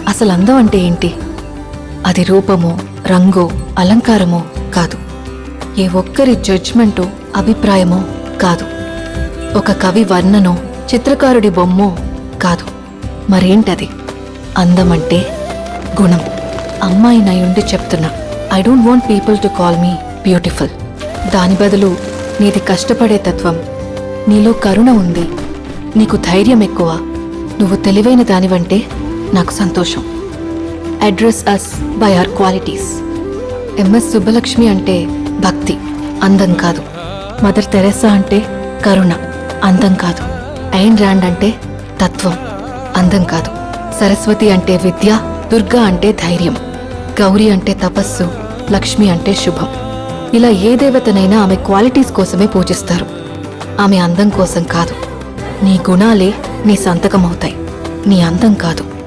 అసలు అందం అంటే ఏంటి? అది రూపమో, రంగో, అలంకారమో కాదు. ఏ ఒక్కరి జడ్జ్మెంటో, అభిప్రాయమో కాదు. ఒక కవి వర్ణనో, చిత్రకారుడి బొమ్మో కాదు. మరేంటది? అందమంటే గుణం. అమ్మాయినయుండి చెప్తున్నా, I don't want people to call me beautiful. దాని బదులు నీది కష్టపడే తత్వం, నీలో కరుణ ఉంది, నీకు ధైర్యం ఎక్కువ, నువ్వు తెలివైన దానివంటే నాకు సంతోషం. Address us by our qualities. MS Subbulakshmi అంటే భక్తి, అందం కాదు. మదర్ తెరెసా అంటే కరుణ, అందం కాదు. ఐన్ ర్యాండ్ అంటే తత్వం, అందం కాదు. సరస్వతి అంటే విద్య, దుర్గా అంటే ధైర్యం, గౌరీ అంటే తపస్సు, లక్ష్మి అంటే శుభం. ఇలా ఏ దేవతనైనా ఆమె క్వాలిటీస్ కోసమే పూజిస్తారు, ఆమె అందం కోసం కాదు. నీ గుణాలే నీ సంతకమవుతాయి, నీ అందం కాదు.